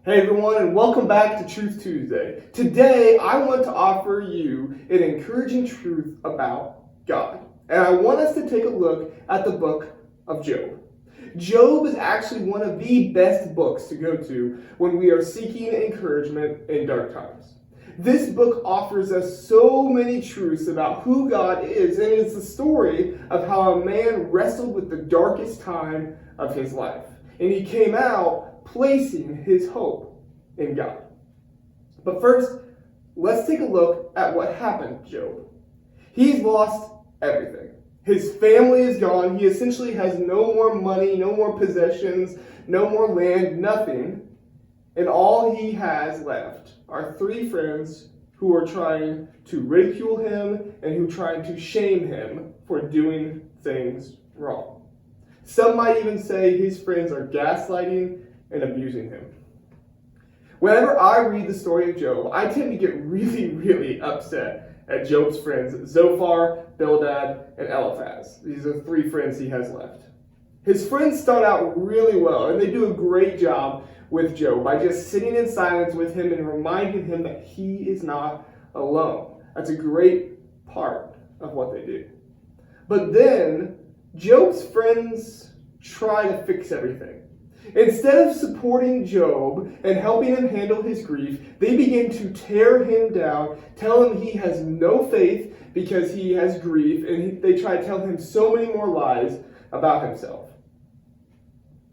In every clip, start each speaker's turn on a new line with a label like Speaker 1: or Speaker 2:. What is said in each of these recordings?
Speaker 1: Hey everyone, and welcome back to Truth Tuesday. Today, I want to offer you an encouraging truth about God. And I want us to take a look at the book of Job. Job is actually one of the best books to go to when we are seeking encouragement in dark times. This book offers us so many truths about who God is, and it's the story of how a man wrestled with the darkest time of his life. And he came out placing his hope in God. But first, let's take a look at what happened to Job. He's lost everything. His family is gone. He essentially has no more money, no more possessions, no more land, nothing. And all he has left are three friends who are trying to ridicule him and who are trying to shame him for doing things wrong. Some might even say his friends are gaslighting and abusing him. Whenever I read the story of Job, I tend to get really upset at Job's friends, Zophar, Bildad, and Eliphaz. These are three friends he has left. His friends start out really well, and they do a great job with Job by just sitting in silence with him and reminding him that he is not alone. That's a great part of what they do. But then, Job's friends try to fix everything. Instead of supporting Job and helping him handle his grief, they begin to tear him down, tell him he has no faith because he has grief, and they try to tell him so many more lies about himself.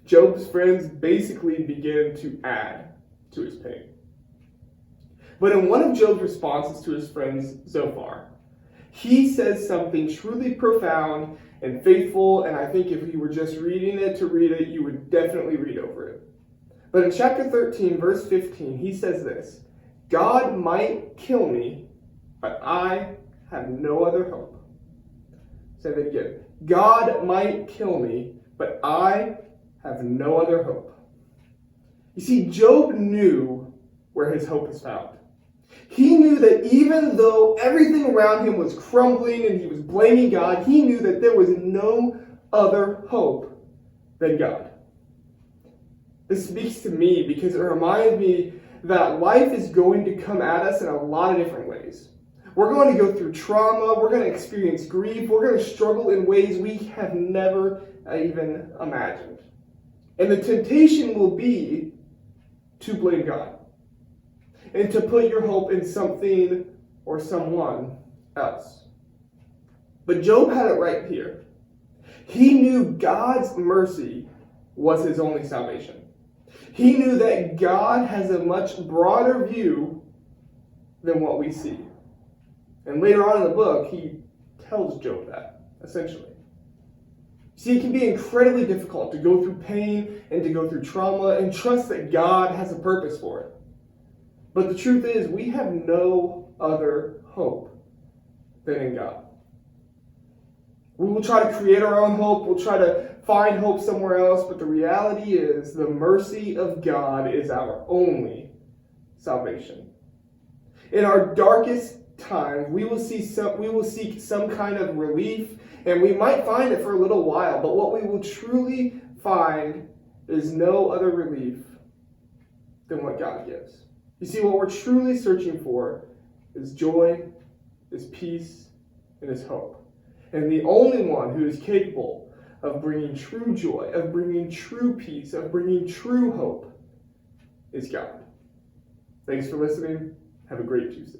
Speaker 1: Job's friends basically begin to add to his pain. But in one of Job's responses to his friends, Zophar, he says something truly profound and faithful, and I think if you were just reading it to read it, you would definitely read over it. But in chapter 13, verse 15, he says this: God might kill me, but I have no other hope. Say that again. God might kill me, but I have no other hope. You see, Job knew where his hope is found. He knew that even though everything around him was crumbling and he was blaming God, he knew that there was no other hope than God. This speaks to me because it reminds me that life is going to come at us in a lot of different ways. We're going to go through trauma, we're going to experience grief, we're going to struggle in ways we have never even imagined. And the temptation will be to blame God and to put your hope in something or someone else. But Job had it right here. He knew God's mercy was his only salvation. He knew that God has a much broader view than what we see. And later on in the book, he tells Job that, essentially. See, it can be incredibly difficult to go through pain and to go through trauma and trust that God has a purpose for it. But the truth is, we have no other hope than in God. We will try to create our own hope. We'll try to find hope somewhere else. But the reality is, the mercy of God is our only salvation. In our darkest times, we will seek some kind of relief, and we might find it for a little while. But what we will truly find is no other relief than what God gives. You see, what we're truly searching for is joy, is peace, and is hope. And the only one who is capable of bringing true joy, of bringing true peace, of bringing true hope is God. Thanks for listening. Have a great Tuesday.